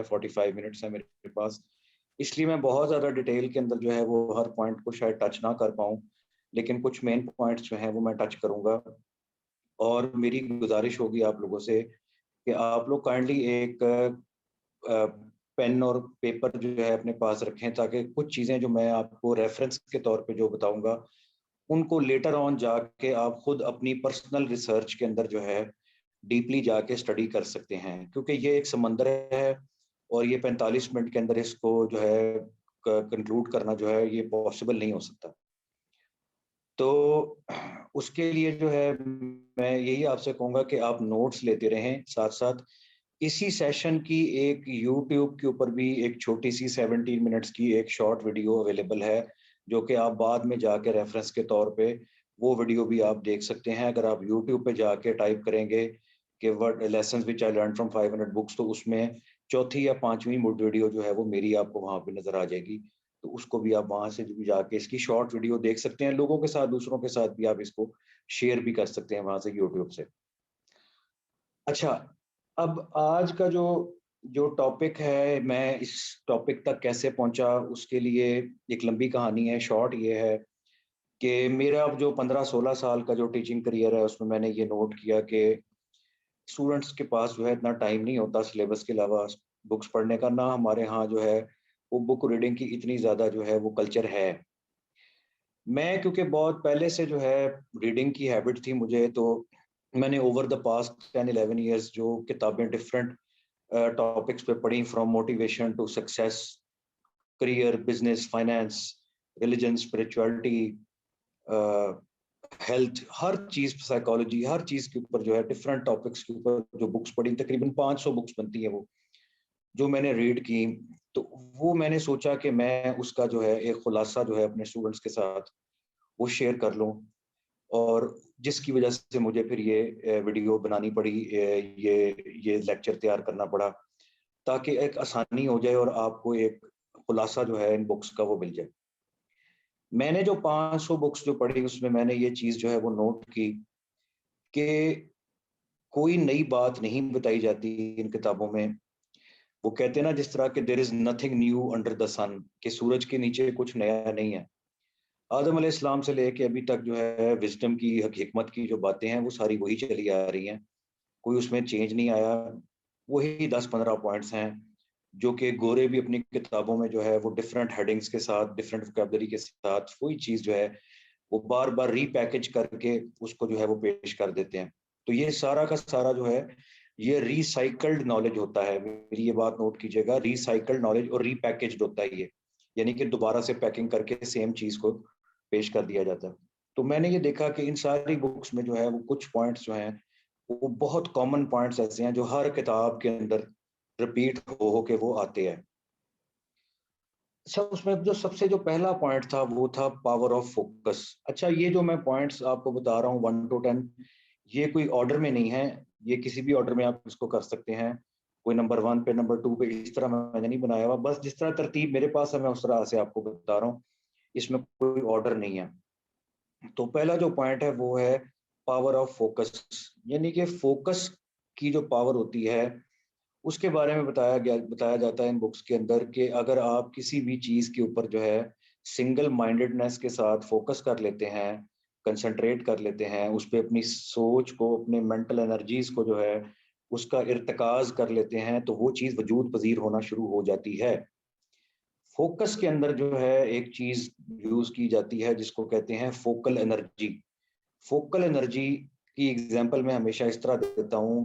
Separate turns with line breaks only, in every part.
45 minutes ہیں میرے پاس، اس لیے میں بہت زیادہ ڈیٹیل کے اندر جو ہے وہ ہر پوائنٹ کو شاید ٹچ نہ کر پاؤں، لیکن کچھ مین پوائنٹس جو ہیں وہ میں ٹچ کروں گا. اور میری گزارش ہوگی آپ لوگوں سے کہ آپ لوگ کائنڈلی ایک پین اور پیپر جو ہے اپنے پاس رکھیں، تاکہ کچھ چیزیں جو میں آپ کو ریفرنس کے طور پہ جو بتاؤں گا ان کو لیٹر آن جا کے آپ خود اپنی پرسنل ریسرچ کے اندر جو ہے ڈیپلی جا کے اسٹڈی کر سکتے ہیں، کیونکہ یہ ایک سمندر ہے اور یہ 45 منٹ کے اندر اس کو جو ہے کنکلوڈ کرنا جو ہے یہ پاسبل نہیں ہو سکتا. تو اس کے لیے جو ہے میں یہی آپ سے کہوں گا کہ آپ نوٹس لیتے رہیں، ساتھ ساتھ اسی سیشن کی ایک یوٹیوب کے اوپر بھی ایک چھوٹی سی 17 منٹس کی ایک شارٹ ویڈیو اویلیبل ہے، جو کہ آپ بعد میں جا کے ریفرنس کے طور پہ وہ ویڈیو بھی آپ دیکھ سکتے ہیں. اگر آپ یوٹیوب پہ جا کے ٹائپ کریں گے کہ word lessons which I learn from 500 books, تو اس میں چوتھی یا پانچویں ویڈیو جو ہے وہ میری آپ کو وہاں پہ نظر آ جائے گی. تو اس کو بھی آپ وہاں سے بھی جا کے اس کی شارٹ ویڈیو دیکھ سکتے ہیں، لوگوں کے ساتھ دوسروں کے ساتھ بھی آپ اس کو شیئر بھی کر سکتے ہیں وہاں سے یوٹیوب سے. اچھا، اب آج کا جو ٹاپک ہے، میں اس ٹاپک تک کیسے پہنچا اس کے لیے ایک لمبی کہانی ہے. شارٹ یہ ہے کہ میرا اب جو 15-16 سال کا جو ٹیچنگ کریئر ہے اس میں نے یہ نوٹ کیا کہ اسٹوڈنٹس کے پاس جو ہے اتنا ٹائم نہیں ہوتا سلیبس کے علاوہ بکس پڑھنے کا، نہ ہمارے ہاں جو ہے وہ بک ریڈنگ کی اتنی زیادہ جو ہے وہ کلچر ہے. میں کیونکہ بہت پہلے سے جو ہے ریڈنگ کی ہیبٹ تھی مجھے، تو میں نے اوور دا پاسٹ 10-11 ایئرس جو کتابیں ڈفرینٹ ٹاپکس پہ پڑھی، from motivation to success, career, business, finance, religion, spirituality, health, ہر چیز، سائیکالوجی، ہر چیز کے اوپر جو ہے ڈفرینٹ ٹاپکس کے اوپر جو بکس پڑھی، تقریباً 500 بکس بنتی ہیں وہ جو میں نے ریڈ کی. تو وہ میں نے سوچا کہ میں اس کا جو ہے ایک خلاصہ جو ہے اپنے اسٹوڈنٹس کے ساتھ وہ شیئر کر لوں، اور جس کی وجہ سے مجھے پھر یہ ویڈیو بنانی پڑی، یہ لیکچر تیار کرنا پڑا، تاکہ ایک آسانی ہو جائے اور آپ کو ایک خلاصہ جو ہے ان بکس کا وہ مل جائے. میں نے جو 500 بکس جو پڑھی اس میں نے یہ چیز جو ہے وہ نوٹ کی کہ کوئی نئی بات نہیں بتائی جاتی ان کتابوں میں. وہ کہتے ہیں نا جس طرح کہ there is nothing new under the sun, کہ سورج کے نیچے کچھ نیا نہیں ہے. آدم علیہ السلام سے لے کے ابھی تک جو ہے وزڈم کی، حکمت کی جو باتیں ہیں وہ ساری وہی چلی آ رہی ہیں، کوئی اس میں چینج نہیں آیا. وہی 10-15 پوائنٹس ہیں جو کہ گورے بھی اپنی کتابوں میں جو ہے وہ ڈفرینٹ ہیڈنگز کے ساتھ، ڈفرینٹ وکیبلری کے ساتھ وہی چیز جو ہے وہ بار بار ری پیکج کر کے اس کو جو ہے وہ پیش کر دیتے ہیں. تو یہ سارا کا سارا جو ہے یہ ریسائیکلڈ نالج ہوتا ہے. میری یہ بات نوٹ کیجیے گا، ریسائیکلڈ نالج اور ری پیکجڈ ہوتا ہے یہ، یعنی کہ دوبارہ سے پیکنگ کر کے سیم چیز کو پیش کر دیا جاتا ہے. تو میں نے یہ دیکھا کہ ان ساری بکس میں جو ہے وہ کچھ پوائنٹس جو ہیں وہ بہت کامن پوائنٹس ایسے ہیں جو ہر کتاب کے اندر رپیٹ ہو کے وہ آتے ہیں. اس میں جو سب سے جو پہلا پوائنٹ تھا وہ تھا پاور آف فوکس. اچھا، یہ جو میں پوائنٹس آپ کو بتا رہا ہوں 1 to 10، یہ کوئی آرڈر میں نہیں ہے، یہ کسی بھی آرڈر میں آپ اس کو کر سکتے ہیں، کوئی نمبر 1 پہ نمبر 2 پہ اس طرح میں نے نہیں بنایا ہوا، بس جس طرح ترتیب میرے پاس ہے میں اس طرح سے آپ کو بتا رہا ہوں، اس میں کوئی آرڈر نہیں ہے. تو پہلا جو پوائنٹ ہے وہ ہے پاور آف فوکس، یعنی کہ فوکس کی جو پاور ہوتی ہے اس کے بارے میں بتایا جاتا ہے ان بکس کے اندر کہ اگر آپ کسی بھی چیز کے اوپر جو ہے سنگل مائنڈڈنس کے ساتھ فوکس کر لیتے ہیں، کنسنٹریٹ کر لیتے ہیں، اس پہ اپنی سوچ کو، اپنے مینٹل انرجیز کو جو ہے اس کا ارتکاز کر لیتے ہیں، تو وہ چیز وجود پذیر ہونا شروع ہو جاتی ہے. فوکس کے اندر جو ہے ایک چیز یوز کی جاتی ہے جس کو کہتے ہیں فوکل انرجی. فوکل انرجی کی ایگزامپل میں ہمیشہ اس طرح دیتا ہوں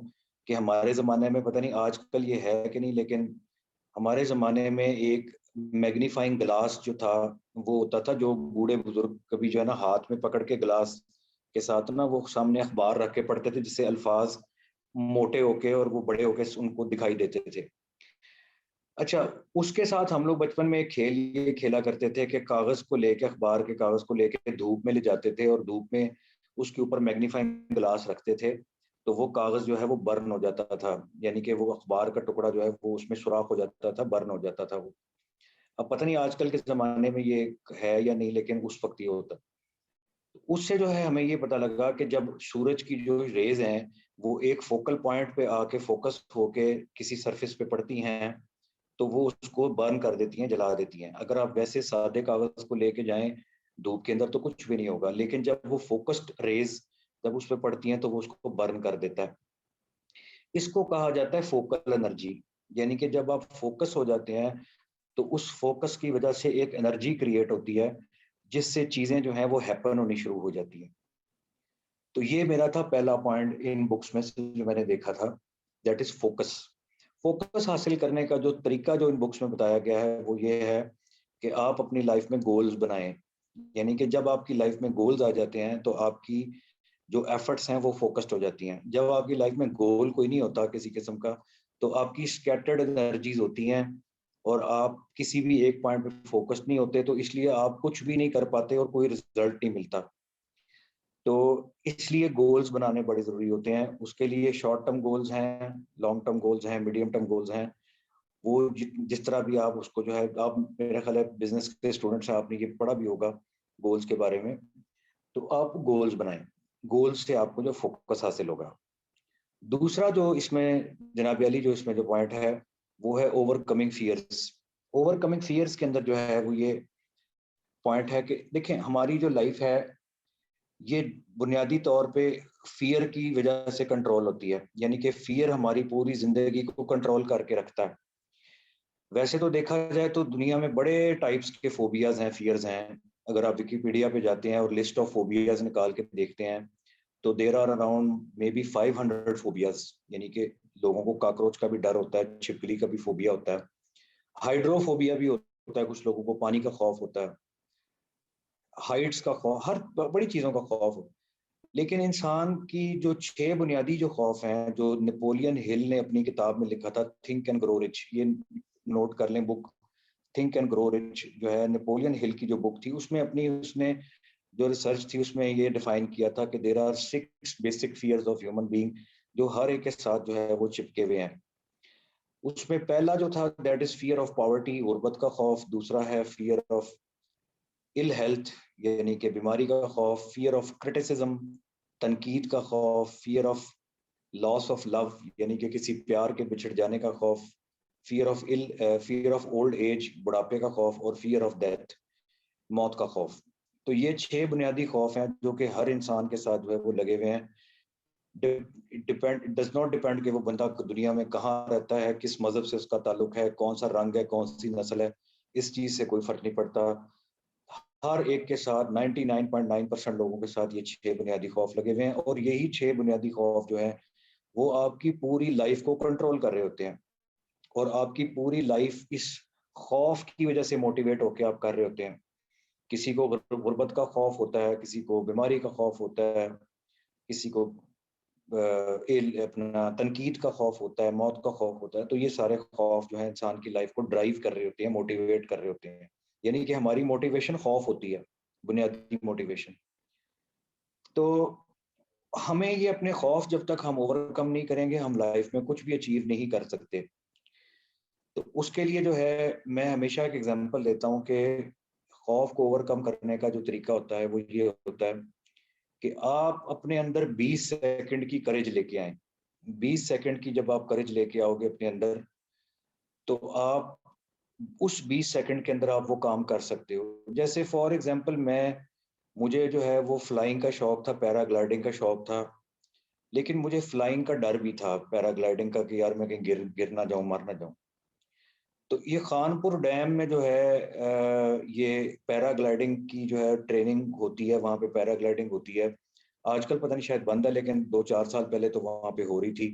کہ ہمارے زمانے میں پتہ نہیں آج کل یہ ہے کہ نہیں، لیکن ہمارے زمانے میں ایک میگنیفائنگ گلاس جو تھا وہ ہوتا تھا، جو بوڑھے بزرگ کبھی جو ہے نا ہاتھ میں پکڑ کے گلاس کے ساتھ نا وہ سامنے اخبار رکھ کے پڑھتے تھے، جس سے الفاظ موٹے ہو کے اور وہ بڑے ہو کے ان کو دکھائی دیتے تھے. اچھا، اس کے ساتھ ہم لوگ بچپن میں ایک کھیل یہ کھیلا کرتے تھے کہ کاغذ کو لے کے، اخبار کے کاغذ کو لے کے دھوپ میں لے جاتے تھے اور دھوپ میں اس کے اوپر میگنیفائنگ گلاس رکھتے تھے، تو وہ کاغذ جو ہے وہ برن ہو جاتا تھا، یعنی کہ وہ اخبار کا ٹکڑا جو ہے وہ اس میں سوراخ ہو جاتا تھا، برن ہو جاتا تھا وہ. اب پتہ نہیں آج کل کے زمانے میں یہ ہے یا نہیں، لیکن اس وقت یہ ہوتا. اس سے جو ہے ہمیں یہ پتہ لگا کہ جب سورج کی جو ریز ہیں وہ ایک فوکل پوائنٹ پہ آ کے فوکس ہو کے کسی سرفیس پہ پڑتی ہیں، تو وہ اس کو برن کر دیتی ہیں, جلا دیتی ہیں. اگر آپ ویسے سادے کاغذ کو لے کے جائیں دھوپ کے اندر تو کچھ بھی نہیں ہوگا, لیکن جب وہ فوکسڈ ریز جب اس پہ پڑتی ہیں تو وہ اس کو برن کر دیتا ہے. اس کو کہا جاتا ہے فوکل انرجی, یعنی کہ جب آپ فوکس ہو جاتے ہیں تو اس فوکس کی وجہ سے ایک انرجی کریٹ ہوتی ہے جس سے چیزیں جو ہیں وہ ہیپن ہونی شروع ہو جاتی ہیں. تو یہ میرا تھا پہلا پوائنٹ ان بکس میں سے جو میں نے دیکھا تھا, دیٹ از فوکس. فوکس حاصل کرنے کا جو طریقہ جو ان بکس میں بتایا گیا ہے وہ یہ ہے کہ آپ اپنی لائف میں گولز بنائیں. یعنی کہ جب آپ کی لائف میں گولز آ جاتے ہیں تو آپ کی جو ایفرٹس ہیں وہ فوکسڈ ہو جاتی ہیں. جب آپ کی لائف میں گول کوئی نہیں ہوتا کسی قسم کا تو آپ کی اسکیٹرڈ انرجیز ہوتی ہیں اور آپ کسی بھی ایک پوائنٹ پہ فوکسڈ نہیں ہوتے, تو اس لیے آپ کچھ بھی نہیں کر پاتے اور کوئی رزلٹ نہیں ملتا. تو اس لیے گولز بنانے بڑے ضروری ہوتے ہیں. اس کے لیے شارٹ ٹرم گولز ہیں, لانگ ٹرم گولز ہیں, میڈیم ٹرم گولز ہیں. وہ جس طرح بھی آپ اس کو جو ہے, آپ میرا خیال ہے بزنس کے اسٹوڈنٹس ہیں, آپ نے یہ پڑھا بھی ہوگا گولز کے بارے میں, تو آپ گولز بنائیں. گولز سے آپ کو جو فوکس حاصل ہوگا. دوسرا جو اس میں جناب علی جو اس میں جو پوائنٹ ہے وہ ہے overcoming fears. Overcoming fears کے اندر جو ہے وہ یہ پوائنٹ ہے کہ دیکھیں ہماری جو لائف ہے یہ بنیادی طور پہ فیئر کی وجہ سے کنٹرول ہوتی ہے. یعنی کہ فیئر ہماری پوری زندگی کو کنٹرول کر کے رکھتا ہے. ویسے تو دیکھا جائے تو دنیا میں بڑے ٹائپس کے فوبیاز ہیں, فیئرز ہیں. اگر آپ وکیپیڈیا پہ جاتے ہیں اور لسٹ آف فوبیاز نکال کے دیکھتے ہیں تو there are around maybe 500 phobias. یعنی کہ لوگوں کو کاکروچ کا بھی ڈر ہوتا ہے, چھپکلی کا بھی فوبیا ہوتا ہے, ہائیڈروفوبیا بھی ہوتا ہے, کچھ لوگوں کو پانی کا خوف ہوتا ہے, ہائٹس کا خوف, ہر بڑی چیزوں کا خوف ہو. لیکن انسان کی جو 6 بنیادی جو خوف ہیں جو نیپولین ہل نے اپنی کتاب میں لکھا تھا تھنک اینڈ گرو رچ, یہ نوٹ کر لیں بک تھنک اینڈ گرو رچ جو ہے نیپولین ہل کی جو بک تھی, اس میں اپنی اس نے جو ریسرچ تھی اس میں یہ ڈیفائن کیا تھا کہ there are 6 basic fears of human being جو ہر ایک کے ساتھ جو ہے وہ چپکے ہوئے ہیں. اس میں پہلا جو تھا that is fear of poverty, غربت کا خوف. دوسرا ہے فیئر آف ال ہیلتھ یعنی کہ بیماری کا خوف. فیئر آف کرٹیسزم, تنقید کا خوف. Fear of loss of love یعنی کہ کسی پیار کے بچھڑ جانے کا خوف. فیئر آف اولڈ ایج, بڑھاپے کا خوف. اور فیئر آف ڈیتھ, موت کا خوف. تو یہ 6 بنیادی خوف ہیں جو کہ ہر انسان کے ساتھ جو ہے وہ لگے ہوئے ہیں. ڈز ناٹ ڈیپینڈ کہ وہ بندہ دنیا میں کہاں رہتا ہے, کس مذہب سے اس کا تعلق ہے, کون سا رنگ ہے, کون سی نسل ہے, اس چیز سے کوئی فرق نہیں پڑتا. ہر ایک کے ساتھ 99.9% لوگوں کے ساتھ یہ 6 بنیادی خوف لگے ہوئے ہیں. اور یہی 6 بنیادی خوف جو ہیں وہ آپ کی پوری لائف کو کنٹرول کر رہے ہوتے ہیں, اور آپ کی پوری لائف اس خوف کی وجہ سے موٹیویٹ ہو کے آپ کر رہے ہوتے ہیں. کسی کو غربت کا خوف ہوتا ہے, کسی کو بیماری کا خوف ہوتا ہے, کسی کو اپنا تنقید کا خوف ہوتا ہے, موت کا خوف ہوتا ہے. تو یہ سارے خوف جو ہے انسان کی لائف کو ڈرائیو کر رہے ہوتے ہیں, موٹیویٹ کر رہے ہوتے ہیں. یعنی کہ ہماری موٹیویشن خوف ہوتی ہے, بنیادی موٹیویشن. تو ہمیں یہ اپنے خوف جب تک ہم اوور کم نہیں کریں گے ہم لائف میں کچھ بھی اچیو نہیں کر سکتے. تو اس کے لیے جو ہے میں ہمیشہ ایک ایگزامپل دیتا ہوں کہ خوف کو اوور کم کرنے کا جو طریقہ ہوتا ہے وہ یہ ہوتا ہے کہ آپ اپنے اندر 20 سیکنڈ کی کریج لے کے آئیں. 20 سیکنڈ کی جب آپ کریج لے کے آؤ گے اپنے اندر تو آپ اس 20 سیکنڈ کے اندر آپ وہ کام کر سکتے ہو. جیسے فار ایگزامپل مجھے جو ہے وہ فلائنگ کا شوق تھا, پیرا گلائڈنگ کا شوق تھا, لیکن مجھے فلائنگ کا ڈر بھی تھا, پیرا گلائڈنگ کا کہ یار میں کہیں گر نہ جاؤں, مر نہ جاؤں. تو یہ خانپور ڈیم میں جو ہے یہ پیرا گلائڈنگ کی جو ہے ٹریننگ ہوتی ہے, وہاں پہ پیرا گلائڈنگ ہوتی ہے. آج کل پتہ نہیں شاید بند ہے, لیکن 2-4 سال پہلے تو وہاں پہ ہو رہی تھی.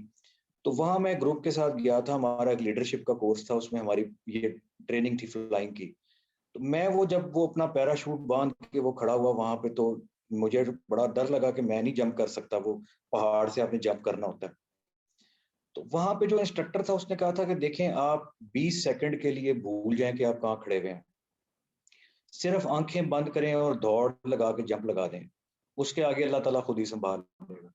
تو وہاں میں گروپ کے ساتھ گیا تھا, ہمارا ایک لیڈرشپ کا کورس تھا, اس میں ہماری یہ ٹریننگ تھی فلائنگ کی. تو میں جب وہ اپنا پیراشوٹ باندھ کے وہ کھڑا ہوا وہاں پہ تو مجھے بڑا ڈر لگا کہ میں نہیں جمپ کر سکتا, وہ پہاڑ سے آپ نے جمپ کرنا ہوتا ہے. تو وہاں پہ جو انسٹرکٹر تھا اس نے کہا تھا کہ دیکھیں آپ 20 سیکنڈ کے لیے بھول جائیں کہ آپ کہاں کھڑے ہوئے ہیں, صرف آنکھیں بند کریں اور دوڑ لگا کے جمپ لگا دیں, اس کے آگے اللہ تعالیٰ خود ہی سنبھال لے گا.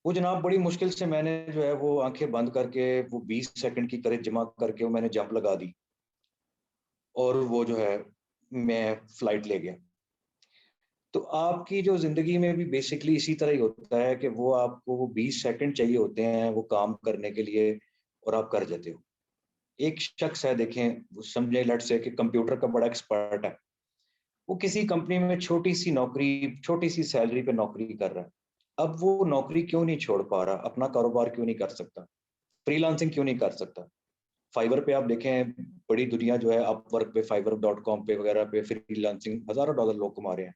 وہ جناب بڑی مشکل سے میں نے جو ہے وہ آنکھیں بند کر کے وہ 20 سیکنڈ کی کریج جمع کر کے میں نے جمپ لگا دی, اور وہ جو ہے میں فلائٹ لے گیا. تو آپ کی جو زندگی میں بھی بیسکلی اسی طرح ہی ہوتا ہے کہ وہ آپ کو وہ 20 سیکنڈ چاہیے ہوتے ہیں وہ کام کرنے کے لیے, اور آپ کر جاتے ہو. ایک شخص ہے, دیکھیں وہ سمجھے لیٹ سے کہ کمپیوٹر کا بڑا ایکسپرٹ ہے, وہ کسی کمپنی میں چھوٹی سی نوکری, چھوٹی سی سیلری پہ نوکری کر رہا ہے. اب وہ نوکری کیوں نہیں چھوڑ پا رہا, اپنا کاروبار کیوں نہیں کر سکتا, فری لانسنگ کیوں نہیں کر سکتا؟ فائبر پہ آپ دیکھیں, بڑی دنیا جو ہے اپ ورک پہ, fiverr.com پہ وغیرہ پہ فری لانسنگ ہزاروں ڈالر لوگ کما رہے ہیں,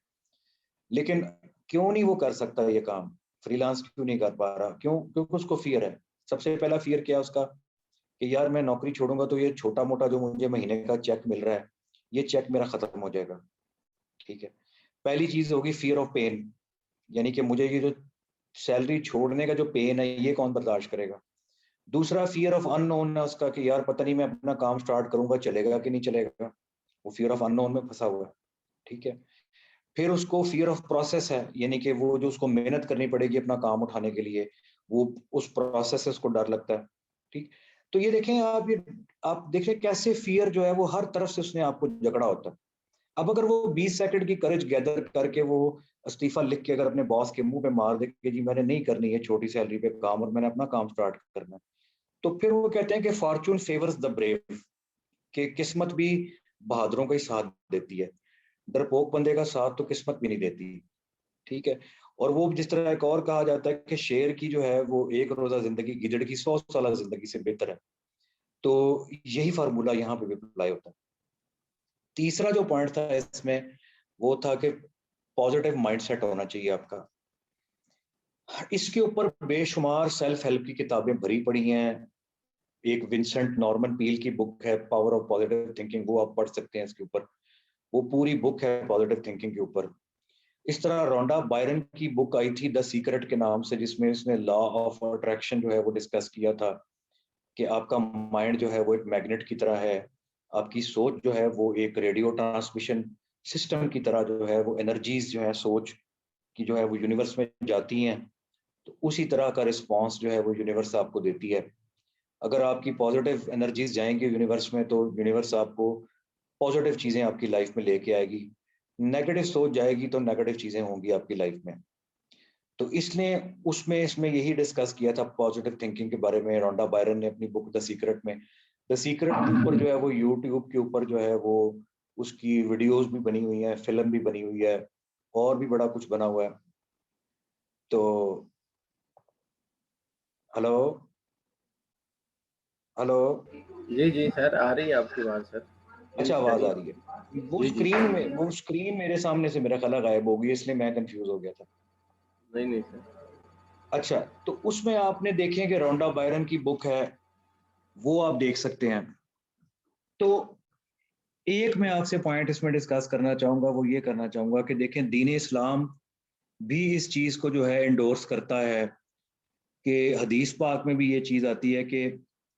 لیکن کیوں نہیں وہ کر سکتا یہ کام, فری لانس کیوں نہیں کر پا رہا؟ کیوں؟ کیونکہ اس کو فیئر ہے. سب سے پہلا فیئر کیا اس کا, کہ یار میں نوکری چھوڑوں گا تو یہ چھوٹا موٹا جو مجھے مہینے کا چیک مل رہا ہے, یہ چیک میرا ختم ہو جائے گا. ٹھیک ہے, پہلی چیز ہوگی فیئر آف پین, یعنی کہ مجھے یہ جو سیلری چھوڑنے کا جو پین ہے یہ کون برداشت کرے گا. دوسرا فیئر آف ان نون ہے اس کا, کہ یار پتہ نہیں میں اپنا کام سٹارٹ کروں گا چلے گا کہ نہیں چلے گا, وہ فیئر آف ان نون میں پھنسا ہوا ہے. ٹھیک ہے, پھر اس کو فیئر آف پروسیس ہے, یعنی کہ وہ جو اس کو محنت کرنی پڑے گی اپنا کام اٹھانے کے لیے, وہ اس پروسیس سے اس کو ڈر لگتا ہے. ٹھیک, تو یہ دیکھیں آپ دیکھیں کیسے فیئر جو ہے وہ ہر طرف سے اس نے آپ کو جکڑا ہوتا ہے. اب اگر وہ 20 سیکنڈ کی کریج گیدر کر کے وہ استعفیٰ لکھ کے اگر اپنے باس کے منہ پہ مار دے کہ جی میں نے نہیں کرنی ہے چھوٹی سیلری پہ کام اور میں نے اپنا کام سٹارٹ کرنا ہے, تو پھر وہ کہتے ہیں کہ فارچون فیورز دا بریو, کہ قسمت بھی بہادروں کا ہی ساتھ دیتی ہے, ڈرپوک بندے کا ساتھ تو قسمت بھی نہیں دیتی. ٹھیک ہے, اور وہ جس طرح ایک اور کہا جاتا ہے کہ شیر کی جو ہے وہ ایک روزہ زندگی گجڑ کی 100 سالہ زندگی سے بہتر ہے. تو یہی فارمولا یہاں پہ بھی اپلائی ہوتا ہے. تیسرا جو پوائنٹ تھا اس میں وہ تھا کہ پازیٹیو مائنڈ سیٹ ہونا چاہیے آپ کا. اس کے اوپر بے شمار سیلف ہیلپ کی کتابیں بھری پڑی ہیں. ایک ونسنٹ نارمن پیل کی بک ہے پاور آف پازیٹیو تھنکنگ, وہ آپ پڑھ سکتے ہیں اس کے اوپر, وہ پوری بک ہے پازیٹیو تھنکنگ کے اوپر. اس طرح رونڈا بائرن کی بک آئی تھی دا سیکرٹ کے نام سے, جس میں اس نے لا آف اٹریکشن جو ہے وہ ڈسکس کیا تھا, کہ آپ کا مائنڈ جو ہے وہ ایک میگنیٹ کی طرح ہے, آپ کی سوچ جو ہے وہ ایک ریڈیو ٹرانسمیشن سسٹم کی طرح جو ہے وہ انرجیز جو ہے سوچ کی جو ہے وہ یونیورس میں جاتی ہیں, تو اسی طرح کا رسپانس جو ہے وہ یونیورس آپ کو دیتی ہے. اگر آپ کی پازیٹیو انرجیز جائیں گی یونیورس میں تو یونیورس آپ کو پازیٹیو چیزیں آپ کی لائف میں لے کے آئے گی, نیگیٹو سوچ جائے گی تو نیگیٹو چیزیں ہوں گی آپ کی لائف میں. تو اس میں یہی ڈسکس کیا تھا پازیٹیو تھنکنگ کے بارے میں رونڈا بائرن نے اپنی بک دا سیکرٹ میں. دا سیکرٹ کے اوپر جو ہے وہ یوٹیوب کے اوپر جو ہے وہ اس کی ویڈیوز بھی بنی ہوئی ہیں, فلم بھی بنی ہوئی ہے, اور بھی بڑا کچھ بنا ہوا ہے. تو ہلو ہلو
جی جی سر, آ رہی ہے آپ کی بات سر.
اچھا,
پلیز
آواز
کریے.
آ رہی ہے.
جی جی سر.
وہ اسکرین میرے سامنے سے میرا خیال غائب ہو گئی, اس لیے میں کنفیوز ہو گیا تھا.
نہیں نہیں سر.
اچھا, تو اس میں آپ نے دیکھیں کہ رونڈا بائرن کی بک ہے, وہ آپ دیکھ سکتے ہیں. تو ایک میں آپ سے پوائنٹ اس میں ڈسکس کرنا چاہوں گا, وہ یہ کرنا چاہوں گا کہ دیکھیں دین اسلام بھی اس چیز کو جو ہے انڈورس کرتا ہے, کہ حدیث پاک میں بھی یہ چیز آتی ہے کہ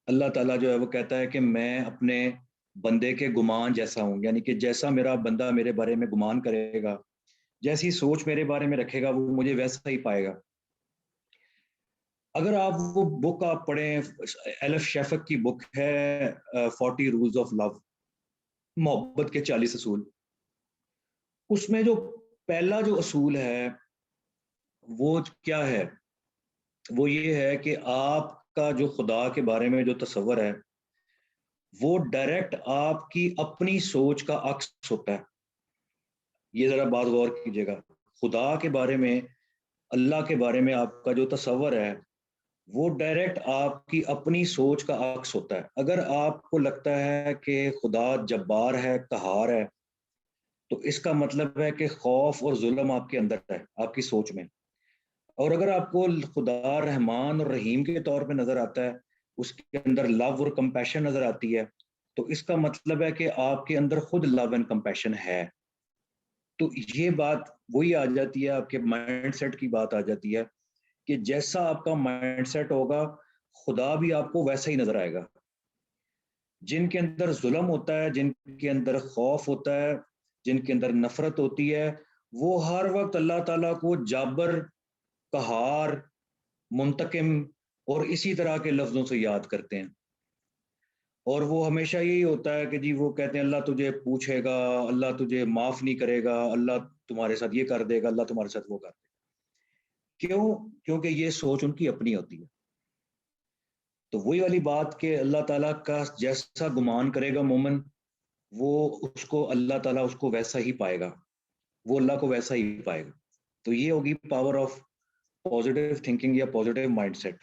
اللہ تعالیٰ جو ہے وہ کہتا ہے کہ میں اپنے بندے کے گمان جیسا ہوں, یعنی کہ جیسا میرا بندہ میرے بارے میں گمان کرے گا, جیسی سوچ میرے بارے میں رکھے گا, وہ مجھے ویسا ہی پائے گا. اگر آپ وہ بک آپ پڑھیں, ایلف شیفق کی بک ہے 40 رولز آف لو, محبت کے 40 اصول, اس میں جو پہلا جو اصول ہے وہ کیا ہے, وہ یہ ہے کہ آپ کا جو خدا کے بارے میں جو تصور ہے وہ ڈائریکٹ آپ کی اپنی سوچ کا عکس ہوتا ہے. یہ ذرا بات غور کیجیے گا, خدا کے بارے میں, اللہ کے بارے میں آپ کا جو تصور ہے وہ ڈائریکٹ آپ کی اپنی سوچ کا عکس ہوتا ہے. اگر آپ کو لگتا ہے کہ خدا جبار ہے, قہار ہے, تو اس کا مطلب ہے کہ خوف اور ظلم آپ کے اندر ہے, آپ کی سوچ میں. اور اگر آپ کو خدا رحمان اور رحیم کے طور پہ نظر آتا ہے, اس کے اندر لو اور کمپیشن نظر آتی ہے, تو اس کا مطلب ہے کہ آپ کے اندر خود لو اینڈ کمپیشن ہے. تو یہ بات وہی آ جاتی ہے, آپ کے مائنڈ سیٹ کی بات آ جاتی ہے, کہ جیسا آپ کا مائنڈ سیٹ ہوگا خدا بھی آپ کو ویسا ہی نظر آئے گا. جن کے اندر ظلم ہوتا ہے, جن کے اندر خوف ہوتا ہے, جن کے اندر نفرت ہوتی ہے, وہ ہر وقت اللہ تعالیٰ کو جابر, قہار, منتقم اور اسی طرح کے لفظوں سے یاد کرتے ہیں. اور وہ ہمیشہ یہی ہوتا ہے کہ جی وہ کہتے ہیں اللہ تجھے پوچھے گا, اللہ تجھے معاف نہیں کرے گا, اللہ تمہارے ساتھ یہ کر دے گا, اللہ تمہارے ساتھ وہ کر دے گا. کیوں؟ کیونکہ یہ سوچ ان کی اپنی ہوتی ہے. تو وہی والی بات کہ اللہ تعالیٰ کا جیسا گمان کرے گا مومن، وہ اس کو اللہ تعالیٰ اس کو ویسا ہی پائے گا، وہ اللہ کو ویسا ہی پائے گا. تو یہ ہوگی پاور آف پازیٹیو تھنکنگ یا پازیٹیو مائنڈ سیٹ.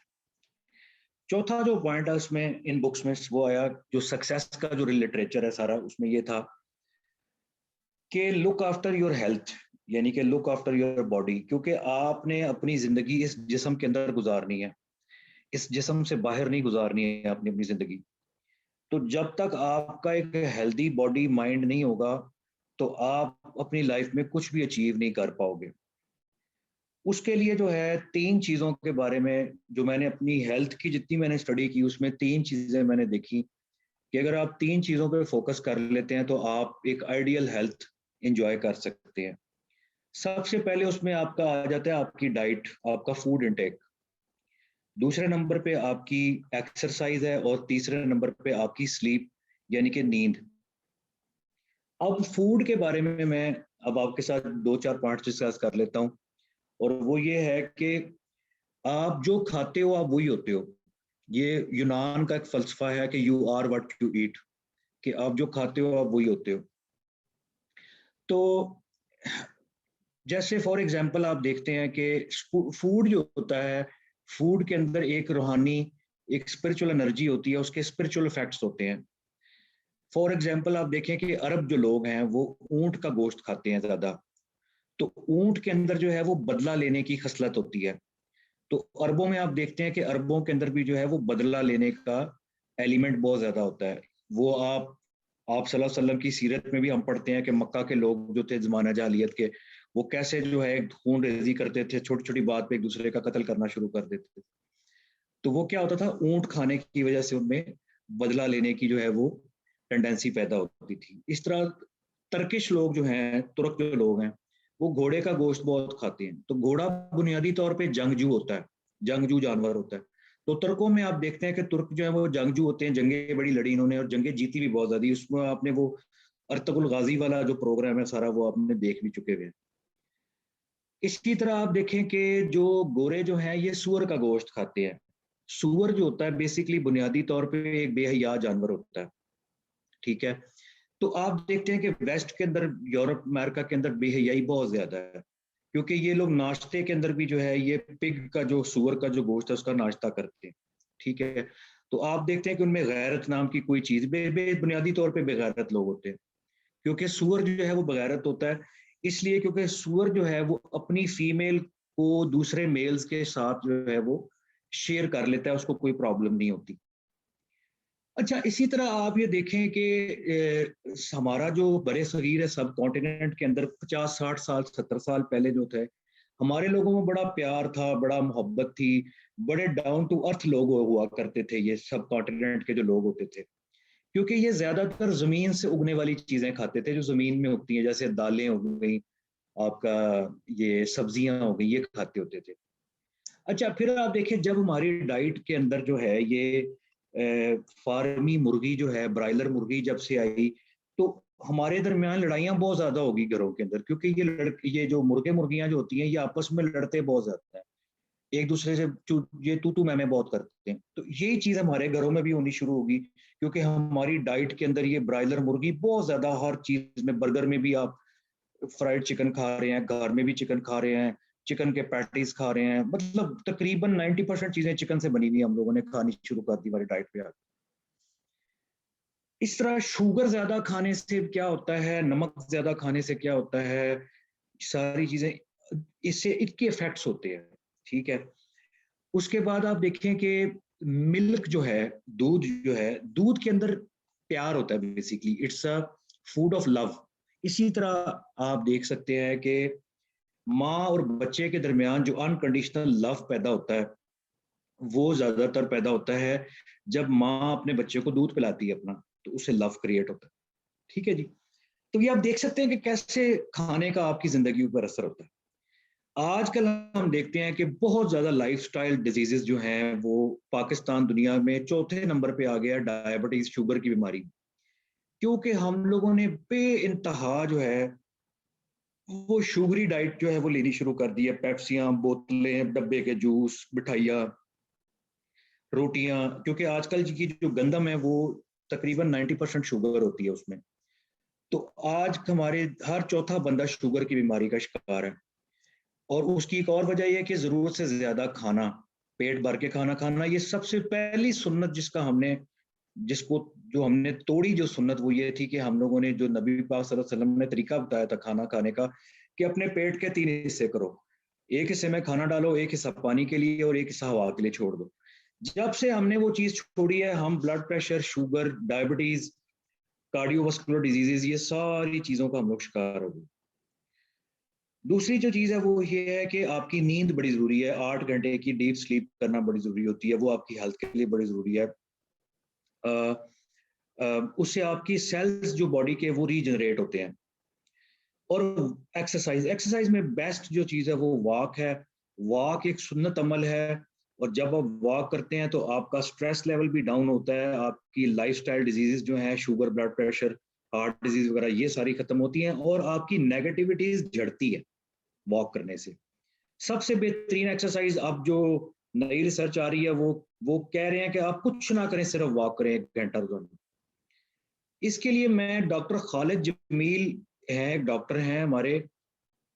چوتھا جو پوائنٹ ہے اس میں ان بکس میں وہ آیا، جو سکسیس کا جو لٹریچر ہے سارا، اس میں یہ تھا کہ لک آفٹر یور ہیلتھ، یعنی کہ لک آفٹر یور باڈی، کیونکہ آپ نے اپنی زندگی اس جسم کے اندر گزارنی ہے، اس جسم سے باہر نہیں گزارنی ہے آپ نے اپنی زندگی. تو جب تک آپ کا ایک ہیلدی باڈی مائنڈ نہیں ہوگا تو آپ اپنی لائف میں کچھ بھی اچیو نہیں کر پاؤ گے. اس کے لیے جو ہے 3 چیزوں کے بارے میں، جو میں نے اپنی ہیلتھ کی جتنی میں نے اسٹڈی کی اس میں 3 چیزیں میں نے دیکھی کہ اگر آپ 3 چیزوں پہ فوکس کر لیتے ہیں تو آپ ایک آئیڈیل ہیلتھ انجوائے کر سکتے ہیں. سب سے پہلے اس میں آپ کا آ جاتا ہے آپ کی ڈائٹ، آپ کا فوڈ انٹیک. دوسرے نمبر پہ آپ کی ایکسرسائز ہے، اور تیسرے نمبر پہ آپ کی سلیپ یعنی کہ نیند. اب فوڈ کے بارے میں اب آپ کے ساتھ 2-4 پوائنٹس ڈسکس کر لیتا ہوں، اور وہ یہ ہے کہ آپ جو کھاتے ہو آپ وہی ہوتے ہو. یہ یونان کا ایک فلسفہ ہے کہ you are what you eat, کہ آپ جو کھاتے ہو آپ وہی ہوتے ہو. تو جیسے فار ایگزامپل آپ دیکھتے ہیں کہ فوڈ جو ہوتا ہے، فوڈ کے اندر ایک روحانی، ایک اسپرچل انرجی ہوتی ہے، اس کے اسپرچل افیکٹس ہوتے ہیں. فار ایگزامپل آپ دیکھیں کہ عرب جو لوگ ہیں وہ اونٹ کا گوشت کھاتے ہیں زیادہ، تو اونٹ کے اندر جو ہے وہ بدلہ لینے کی خصلت ہوتی ہے. تو عربوں میں آپ دیکھتے ہیں کہ عربوں کے اندر بھی جو ہے وہ بدلہ لینے کا ایلیمنٹ بہت زیادہ ہوتا ہے. وہ آپ صلی اللہ علیہ وسلم کی سیرت میں بھی ہم پڑھتے ہیں کہ مکہ کے لوگ جو تھے زمانہ جاہلیت کے، وہ کیسے جو ہے خون ریزی کرتے تھے، چھوٹی چھوٹی بات پہ ایک دوسرے کا قتل کرنا شروع کر دیتے تھے. تو وہ کیا ہوتا تھا، اونٹ کھانے کی وجہ سے ان میں بدلہ لینے کی جو ہے وہ ٹینڈنسی پیدا ہوتی تھی. اس طرح ترکش لوگ جو ہیں، ترک جو لوگ ہیں، وہ گھوڑے کا گوشت بہت کھاتے ہیں. تو گھوڑا بنیادی طور پہ جنگجو ہوتا ہے، جنگجو جانور ہوتا ہے. تو ترکوں میں آپ دیکھتے ہیں کہ ترک جو ہے وہ جنگجو ہوتے ہیں، جنگیں بڑی لڑی انہوں نے اور جنگیں جیتی بھی بہت زیادہ. اس میں آپ نے وہ ارطغرل غازی والا جو پروگرام ہے سارا وہ آپ نے دیکھ بھی چکے ہوئے ہیں. اسی طرح آپ دیکھیں کہ جو گورے جو ہیں یہ سور کا گوشت کھاتے ہیں. سور جو ہوتا ہے بیسیکلی بنیادی طور پہ ایک بے حیا جانور ہوتا ہے، ٹھیک ہے. تو آپ دیکھتے ہیں کہ ویسٹ کے اندر، یورپ امریکہ کے اندر بے حیائی بہت زیادہ ہے، کیونکہ یہ لوگ ناشتے کے اندر بھی جو ہے یہ پگ کا جو سور کا جو گوشت ہے اس کا ناشتہ کرتے ہیں، ٹھیک ہے. تو آپ دیکھتے ہیں کہ ان میں غیرت نام کی کوئی چیز، بنیادی طور پہ بغیرت لوگ ہوتے ہیں، کیونکہ سور جو ہے وہ بغیرت ہوتا ہے. اس لیے کیونکہ سور جو ہے وہ اپنی فیمیل کو دوسرے میلز کے ساتھ جو ہے وہ شیئر کر لیتا ہے، اس کو کوئی پرابلم نہیں ہوتی. اچھا، اسی طرح آپ یہ دیکھیں کہ ہمارا جو برِ صغیر ہے سب کانٹیننٹ کے اندر 50-60 سال 70 سال پہلے جو تھے، ہمارے لوگوں میں بڑا پیار تھا، بڑا محبت تھی، بڑے ڈاؤن ٹو ارتھ لوگ ہوا کرتے تھے یہ سب کانٹیننٹ کے جو لوگ ہوتے تھے، کیونکہ یہ زیادہ تر زمین سے اگنے والی چیزیں کھاتے تھے جو زمین میں اگتی ہیں، جیسے دالیں ہو گئیں، آپ کا یہ سبزیاں ہو گئی، یہ کھاتے ہوتے تھے. اچھا، پھر آپ دیکھیں جب ہماری ڈائٹ کے اندر جو ہے یہ فارمی مرغی جو ہے، برائلر مرغی جب سے آئی، تو ہمارے درمیان لڑائیاں بہت زیادہ ہوگی گھروں کے اندر، کیونکہ یہ جو مرغے مرغیاں جو ہوتی ہیں یہ آپس میں لڑتے بہت زیادہ ہیں، ایک دوسرے سے یہ تو میں بہت کرتے ہیں. تو یہی چیز ہمارے گھروں میں بھی ہونی شروع ہوگی، کیونکہ ہماری ڈائٹ کے اندر یہ برائلر مرغی بہت زیادہ، ہر چیز میں، برگر میں بھی آپ فرائیڈ چکن کھا رہے ہیں، گھر میں بھی چکن کھا رہے ہیں، چکن کے پیٹیز کھا رہے ہیں، مطلب تقریباً 90% چیزیں چکن سے بنی ہوئی ہم لوگوں نے کھانی شروع کر دی ہماری ڈائٹ پہ. اس طرح شوگر زیادہ کھانے سے کیا ہوتا ہے، نمک زیادہ کھانے سے کیا ہوتا ہے، ساری چیزیں اس سے ان کے افیکٹس ہوتے ہیں، ٹھیک ہے. اس کے بعد آپ دیکھیں کہ ملک جو ہے، دودھ جو ہے، دودھ کے اندر پیار ہوتا ہے، basically it's a food of love. اسی طرح آپ دیکھ سکتے ہیں کہ ماں اور بچے کے درمیان جو انکنڈیشنل لو پیدا ہوتا ہے وہ زیادہ تر پیدا ہوتا ہے جب ماں اپنے بچے کو دودھ پلاتی ہے اپنا، تو اسے لو کریٹ ہوتا ہے، ٹھیک ہے جی. تو یہ آپ دیکھ سکتے ہیں کہ کیسے کھانے کا آپ کی زندگی پر اثر ہوتا ہے. آج کل ہم دیکھتے ہیں کہ بہت زیادہ لائف سٹائل ڈیزیزز جو ہیں وہ پاکستان دنیا میں 4 نمبر پہ آ گیا، ڈائبٹیز، شوگر کی بیماری، کیونکہ ہم لوگوں نے بے انتہا جو ہے وہ شوگری ڈائٹ جو ہے وہ لینی شروع کر دی ہے. پیپسیاں، بوتلیں، ڈبے کے جوس، مٹھائیاں. روٹیاں، کیونکہ آج کل کی جو گندم ہے وہ تقریباً 90% شوگر ہوتی ہے اس میں. تو آج ہمارے ہر چوتھا بندہ شوگر کی بیماری کا شکار ہے. اور اس کی ایک اور وجہ یہ ہے کہ ضرورت سے زیادہ کھانا، پیٹ بھر کے کھانا کھانا. یہ سب سے پہلی سنت جو ہم نے توڑی، جو سنت وہ یہ تھی کہ ہم لوگوں نے، جو نبی پاک صلی اللہ علیہ وسلم نے طریقہ بتایا تھا کھانا کھانے کا، کہ اپنے پیٹ کے 3 حصے کرو. ایک حصے میں کھانا ڈالو، ایک حصہ پانی کے لیے، اور ایک حصہ ہوا کے لیے چھوڑ دو. جب سے ہم نے وہ چیز چھوڑی ہے، ہم blood pressure, sugar, diabetes, cardiovascular diseases, یہ ساری چیزوں کا ہم لوگ شکار ہو گئے. دوسری جو چیز ہے وہ یہ ہے کہ آپ کی نیند بڑی ضروری ہے. 8 گھنٹے کی ڈیپ سلیپ کرنا بڑی ضروری ہوتی ہے، وہ آپ کی ہیلتھ کے لیے بڑی ضروری ہے. اس سے آپ کی سیلز جو باڈی کے وہ ریجنریٹ ہوتے ہیں. اور ایکسرسائز میں بیسٹ جو چیز ہے وہ واک ہے. واک ایک سنت عمل ہے، اور جب آپ واک کرتے ہیں تو آپ کا سٹریس لیول بھی ڈاؤن ہوتا ہے. آپ کی لائف سٹائل ڈیزیزز جو ہیں، sugar, blood pressure, heart disease وغیرہ، یہ ساری ختم ہوتی ہیں، اور آپ کی نیگیٹیوٹیز جھڑتی ہے واک کرنے سے. سب سے بہترین ایکسرسائز اب جو نئی ریسرچ آ رہی ہے وہ کہہ رہے ہیں کہ آپ کچھ نہ کریں، صرف واک کریں 1 گھنٹہ روزانہ. اس کے لیے میں ڈاکٹر خالد جمیل ہیں، ایک ڈاکٹر ہیں ہمارے،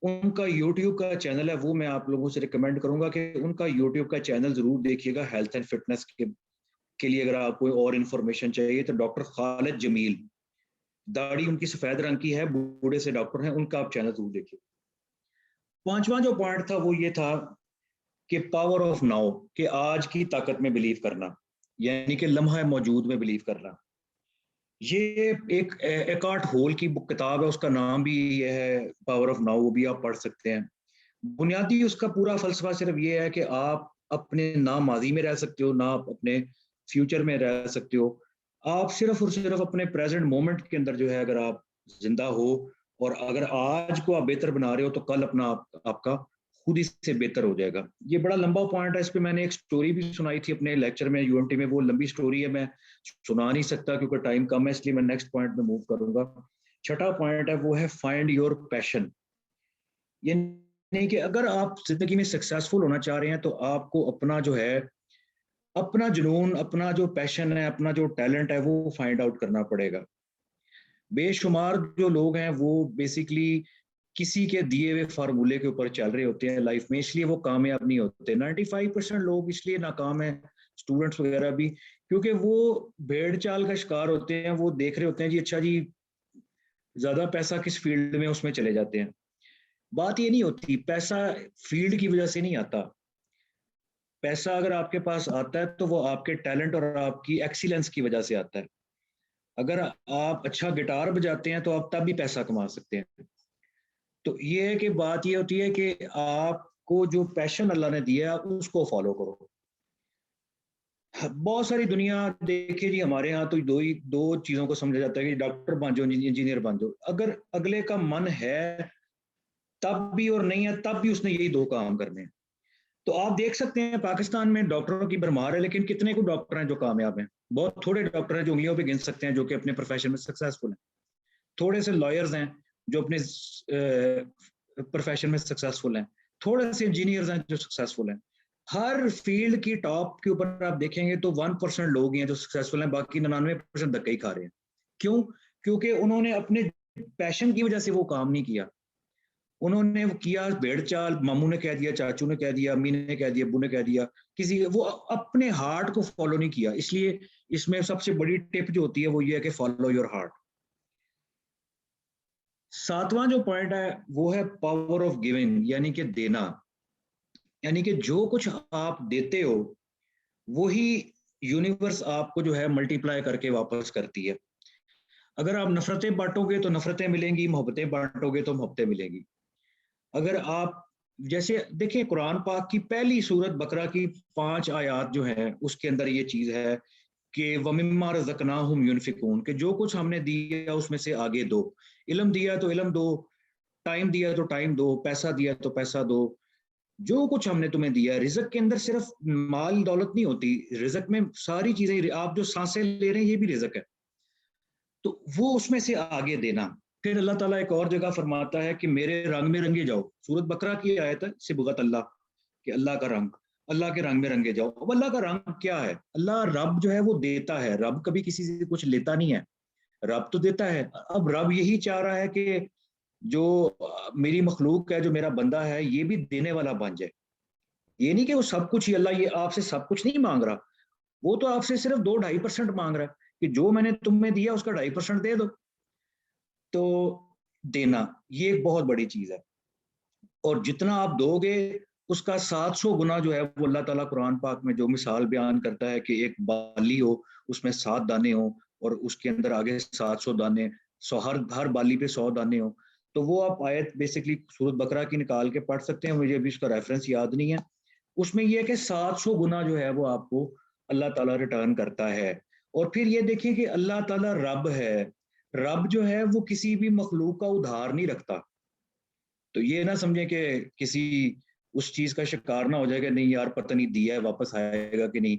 ان کا یوٹیوب کا چینل ہے، وہ میں آپ لوگوں سے ریکمینڈ کروں گا کہ ان کا یوٹیوب کا چینل ضرور دیکھیے گا. ہیلتھ اینڈ فٹنس کے لیے اگر آپ کو اور انفارمیشن چاہیے تو ڈاکٹر خالد جمیل، داڑھی ان کی سفید رنگ کی ہے، بوڑھے سے ڈاکٹر ہیں، ان کا آپ چینل ضرور دیکھیے. 5واں جو پوائنٹ تھا وہ یہ تھا کہ پاور آف ناؤ، کہ آج کی طاقت میں بلیو کرنا، یعنی کہ لمحہ موجود میں بلیو کرنا. یہ ایک ایکارٹ ہول کی کتاب ہے، اس کا نام بھی یہ ہے پاور آف ناؤ، وہ بھی آپ پڑھ سکتے ہیں. بنیادی اس کا پورا فلسفہ صرف یہ ہے کہ آپ اپنے نہ ماضی میں رہ سکتے ہو، نہ آپ اپنے فیوچر میں رہ سکتے ہو. آپ صرف اور صرف اپنے پریزنٹ مومنٹ کے اندر جو ہے، اگر آپ زندہ ہو، اور اگر آج کو آپ بہتر بنا رہے ہو تو کل اپنا آپ کا خود ہی سے بہتر ہو جائے گا. یہ بڑا لمبا پوائنٹ ہے، اس پہ میں نے ایک سٹوری بھی سنائی تھی اپنے لیکچر میں UMT میں. وہ لمبی سٹوری ہے، میں سنا نہیں سکتا کیونکہ ٹائم کم ہے، اس لیے میں نیکسٹ پوائنٹ میں موو کروں گا. 6واں پوائنٹ ہے وہ ہے فائنڈ یور پیشن. یعنی کہ اگر آپ زندگی میں سکسیسفل ہونا چاہ رہے ہیں تو آپ کو اپنا جو ہے، اپنا جنون، اپنا جو پیشن ہے، اپنا جو ٹیلنٹ ہے، وہ فائنڈ آؤٹ کرنا پڑے گا. بے شمار جو لوگ ہیں وہ بیسیکلی کسی کے دیے ہوئے فارمولے کے اوپر چل رہے ہوتے ہیں لائف میں، اس لیے وہ کامیاب نہیں ہوتے. 95% لوگ اس لیے ناکام ہیں، اسٹوڈنٹس وغیرہ بھی، کیونکہ وہ بھیڑ چال کا شکار ہوتے ہیں. وہ دیکھ رہے ہوتے ہیں جی اچھا جی زیادہ پیسہ کس فیلڈ میں، اس میں چلے جاتے ہیں. بات یہ نہیں ہوتی، پیسہ فیلڈ کی وجہ سے نہیں آتا. پیسہ اگر آپ کے پاس آتا ہے تو وہ آپ کے ٹیلنٹ اور آپ کی ایکسیلنس کی وجہ سے آتا ہے. اگر آپ اچھا گٹار بجاتے ہیں تو آپ تب بھی پیسہ کما سکتے ہیں. تو یہ ہے کہ بات یہ ہوتی ہے کہ آپ کو جو پیشن اللہ نے دیا ہے اس کو فالو کرو. بہت ساری دنیا دیکھے جی، ہمارے ہاں تو دو چیزوں کو سمجھا جاتا ہے کہ ڈاکٹر بن جاؤ، انجینئر بن جاؤ. اگر اگلے کا من ہے تب بھی اور نہیں ہے تب بھی اس نے یہی 2 کام کرنے ہیں. تو آپ دیکھ سکتے ہیں پاکستان میں ڈاکٹروں کی بھرمار ہے، لیکن کتنے کو ڈاکٹر ہیں جو کامیاب ہیں؟ بہت تھوڑے ڈاکٹر ہیں جو انگلیوں پہ گن سکتے ہیں جو کہ اپنے پروفیشن میں سکسیسفل ہیں. تھوڑے سے لائرز ہیں جو اپنے پروفیشن میں سکسیسفل ہیں. تھوڑے سے انجینئرز ہیں جو سکسیسفل ہیں. ہر فیلڈ کی ٹاپ کے اوپر آپ دیکھیں گے تو 1% لوگ ہیں جو سکسیسفل ہیں، باقی 99% دھکے ہی کھا رہے ہیں. کیوں؟ کیونکہ انہوں نے اپنے پیشن کی وجہ سے وہ کام نہیں کیا. انہوں نے کیا بھیڑ چال، ماموں نے کہہ دیا، چاچو نے کہہ دیا، امی نے کہہ دیا، ابو نے کہہ دیا، وہ اپنے ہارٹ کو فالو نہیں کیا. اس لیے اس میں سب سے بڑی ٹپ جو ہوتی ہے وہ یہ ہے کہ فالو یور ہارٹ. 7واں جو پوائنٹ ہے وہ ہے پاور آف گیونگ، یعنی کہ دینا. یعنی کہ جو کچھ آپ دیتے ہو وہی یونیورس آپ کو جو ہے ملٹی پلائی کر کے واپس کرتی ہے. اگر آپ نفرتیں بانٹو گے تو نفرتیں ملیں گی، محبتیں بانٹو گے تو محبتیں ملیں گی. اگر آپ جیسے دیکھیں قرآن پاک کی پہلی سورت بقرہ کی 5 آیات جو ہیں اس کے اندر یہ چیز ہے کہ وَمِمَّا رَزَقْنَاهُمْ يُنْفِقُونَ، کہ جو کچھ ہم نے دیا اس میں سے آگے دو. علم دیا تو علم دو، ٹائم دیا تو ٹائم دو، پیسہ دیا تو پیسہ دو. جو کچھ ہم نے تمہیں دیا ہے، رزق کے اندر صرف مال دولت نہیں ہوتی، رزق میں ساری چیزیں، آپ جو سانسیں لے رہے ہیں یہ بھی رزق ہے، تو وہ اس میں سے آگے دینا. پھر اللہ تعالیٰ ایک اور جگہ فرماتا ہے کہ میرے رنگ میں رنگے جاؤ. سورت بقرہ کی آیت ہے صبغت اللہ، کہ اللہ کا رنگ. اللہ کے رنگ میں رنگے جاؤ. اب اللہ کا رنگ کیا ہے؟ اللہ رب جو ہے وہ دیتا ہے, رب کبھی کسی سے کچھ لیتا نہیں ہے, رب تو دیتا ہے. اب رب یہی چاہ رہا ہے کہ جو میری مخلوق ہے, جو میرا بندہ ہے, یہ بھی دینے والا بن جائے. یہ نہیں کہ وہ سب کچھ ہی, اللہ یہ آپ سے سب کچھ نہیں مانگ رہا, وہ تو آپ سے صرف 2-2.5% مانگ رہا ہے کہ جو میں نے تمہیں دیا اس کا 2.5% دے دو. تو دینا یہ ایک بہت بڑی چیز ہے, اور جتنا آپ دو گے اس کا 700 گنا جو ہے وہ اللہ تعالیٰ قرآن پاک میں جو مثال بیان کرتا ہے کہ ایک بالی ہو, اس میں 7 دانے ہوں اور اس کے اندر آگے 700 دانے, ہر بالی پہ 100 دانے ہوں. تو وہ آپ آیت بیسکلی سورۃ بقرہ کی نکال کے پڑھ سکتے ہیں, مجھے ابھی اس کا ریفرنس یاد نہیں ہے. اس میں یہ ہے کہ 700 گنا جو ہے وہ آپ کو اللہ تعالیٰ ریٹرن کرتا ہے. اور پھر یہ دیکھیں کہ اللہ تعالیٰ رب ہے, رب جو ہے وہ کسی بھی مخلوق کا ادھار نہیں رکھتا. تو یہ نہ سمجھیں کہ کسی اس چیز کا شکار نہ ہو جائے گا, نہیں یار پتہ نہیں دیا ہے واپس آئے گا کہ نہیں.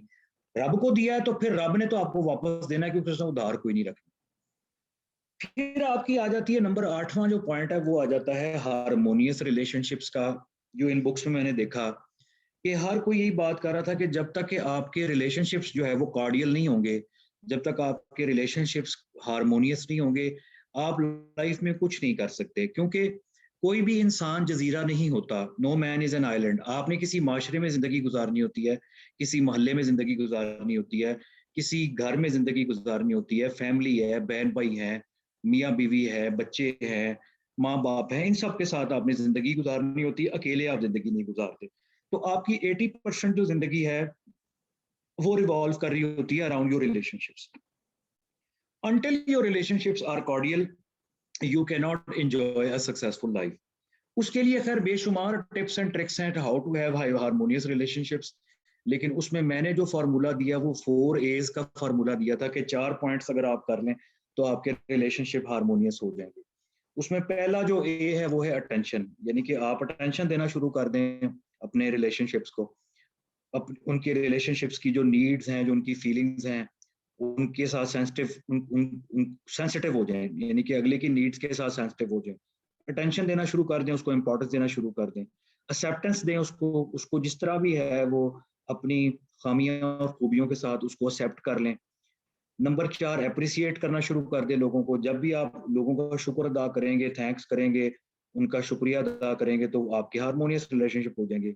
رب کو دیا ہے تو پھر رب نے تو آپ کو واپس دینا ہے, کیونکہ اس نے ادھار کوئی نہیں رکھنا. پھر آپ کی آ جاتی ہے نمبر 8واں جو پوائنٹ ہے, وہ آ جاتا ہے ہارمونیس ریلیشن شپس کا. جو ان بکس میں نے دیکھا کہ ہر کوئی یہی بات کر رہا تھا کہ جب تک کہ آپ کے ریلیشن شپس جو ہے وہ کارڈیل نہیں ہوں گے, جب تک آپ کے ریلیشن شپس ہارمونیس نہیں ہوں گے, آپ لائف میں کچھ نہیں کر سکتے. کیونکہ کوئی بھی انسان جزیرہ نہیں ہوتا, نو مین از این آئی لینڈ. آپ نے کسی معاشرے میں زندگی گزارنی ہوتی ہے, کسی محلے میں زندگی گزارنی ہوتی ہے, کسی گھر میں زندگی گزارنی ہوتی ہے, فیملی ہے, بہن بھائی ہیں, میاں بیوی ہے, بچے ہیں, ماں باپ ہیں, ان سب کے ساتھ آپ نے زندگی گزارنی ہوتی ہے, اکیلے آپ زندگی نہیں گزارتے. تو آپ کی 80% جو زندگی ہے وہ ریوالو کر رہی ہوتی ہے around your relationships. Until your relationships are cordial you can not enjoy a successful life. اس کے لیے خیر بے شمار ٹپس اینڈ ٹرکس ہیں how to have harmonious relationships, لیکن اس میں نے جو فارمولا دیا وہ 4 A's کا فارمولا دیا تھا کہ 4 پوائنٹس اگر آپ کر لیں تو آپ کے ریلیشن شپ ہارمونیس ہو جائیں گے. اس میں پہلا جو اے ہے وہ ہے اٹینشن, یعنی کہ آپ اٹینشن دینا شروع کر دیں اپنے ریلیشن شپس کو, ان کے ریلیشن شپس کی جو نیڈز ہیں, جو ان کی فیلنگز ہیں, ان کے ساتھ سینسٹیو ہو جائیں, یعنی کہ اگلے کی نیڈز کے ساتھ سینسٹیو ہو جائیں. اٹینشن دینا شروع کر دیں, اس کو امپورٹنس دینا شروع کر دیں, ایکسیپٹنس دیں اس کو جس طرح بھی ہے وہ اپنی خامیاں اور خوبیوں کے ساتھ اس کو ایکسیپٹ کر لیں. نمبر 4 اپریسیٹ کرنا شروع کر دیں لوگوں کو. جب بھی آپ لوگوں کا شکر ادا کریں گے, تھینکس کریں گے, ان کا شکریہ ادا کریں گے, تو آپ کے ہارمونیس ریلیشن شپ ہو جائیں گے.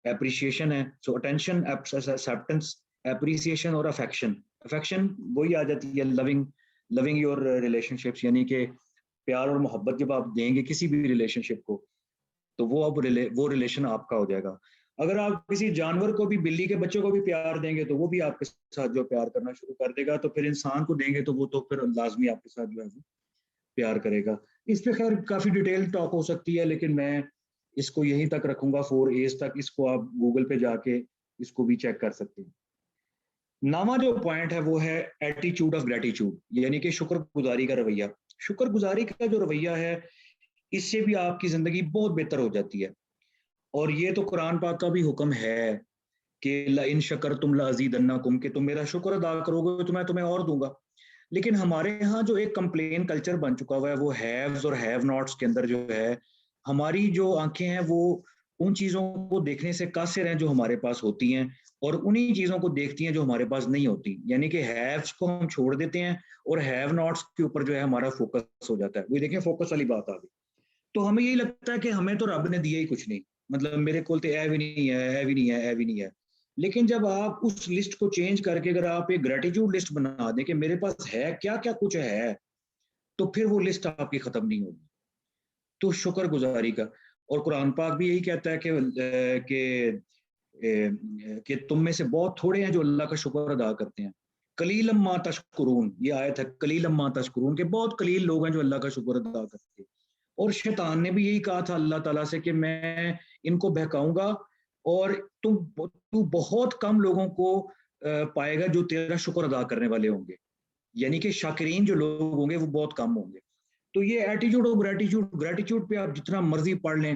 اپریشیشن ہے, سو اٹینشن, ایکسیپٹنس, اپریسیشن اور افیکشن. افیکشن وہی آ جاتی ہے لونگ یور ریلیشن شپس, یعنی کہ پیار اور محبت جب آپ دیں گے کسی بھی ریلیشن شپ کو تو وہ ریلیشن آپ کا ہو جائے گا. اگر آپ کسی جانور کو بھی, بلی کے بچوں کو بھی پیار دیں گے تو وہ بھی آپ کے ساتھ جو پیار کرنا شروع کر دے گا. تو پھر انسان کو دیں گے تو وہ تو پھر لازمی آپ کے ساتھ جو ہے پیار کرے گا. اس پہ خیر کافی ڈیٹیل ٹاک ہو سکتی ہے, لیکن میں اس کو یہیں تک رکھوں گا 4 A's تک. اس کو آپ گوگل پہ جا کے اس کو بھی چیک کر سکتے ہیں. نواں جو پوائنٹ ہے وہ ہے ایٹیچیوڈ آف گریٹیچیوڈ, یعنی کہ شکر گزاری کا رویہ. شکر گزاری کا جو رویہ ہے اس سے بھی آپ کی زندگی بہت بہتر ہو جاتی ہے. اور یہ تو قرآن پاک کا بھی حکم ہے کہ لئن شکرتم لازیدنکم, کہ تم میرا شکر ادا کرو گے تو میں تمہیں اور دوں گا. لیکن ہمارے ہاں جو ایک کمپلین کلچر بن چکا ہوا ہے وہ ہیوز اور ہیو ناٹس کے اندر جو ہے, ہماری جو آنکھیں ہیں وہ ان چیزوں کو دیکھنے سے قاصر ہیں جو ہمارے پاس ہوتی ہیں, اور انہی چیزوں کو دیکھتی ہیں جو ہمارے پاس نہیں ہوتی. یعنی کہ ہیوز کو ہم چھوڑ دیتے ہیں اور ہیو ناٹس کے اوپر جو ہے ہمارا فوکس ہو جاتا ہے. وہ دیکھیں فوکس والی بات آ گئی. تو ہمیں یہی لگتا ہے کہ ہمیں تو رب نے دیا ہی کچھ نہیں, مطلب میرے کول تو اے بھی نہیں ہے, اے بھی نہیں ہے, اے بھی نہیں ہے. لیکن جب آپ اس لسٹ کو چینج کر کے اگر آپ ایک گریٹیٹیوڈ لسٹ بنا دیں کہ میرے پاس ہے کیا کیا کچھ ہے, تو پھر وہ لسٹ آپ کی ختم نہیں ہوگی. تو شکر گزاری کا, اور قرآن پاک بھی یہی کہتا ہے کہ تم میں سے بہت تھوڑے ہیں جو اللہ کا شکر ادا کرتے ہیں. قلیلا ما تشکرون, یہ آیت ہے قلیلا ما تشکرون, کہ بہت قلیل لوگ ہیں جو اللہ کا شکر ادا کرتے ہیں. اور شیطان نے بھی یہی کہا تھا اللہ تعالیٰ سے کہ میں ان کو بہکاؤں گا اور تو بہت کم لوگوں کو پائے گا جو تیرا شکر ادا کرنے والے ہوں گے, یعنی کہ شاکرین جو لوگ ہوں گے وہ بہت کم ہوں گے. تو یہ ایٹیٹیوڈ اور گریٹیٹیوڈ پہ آپ جتنا مرضی پڑھ لیں,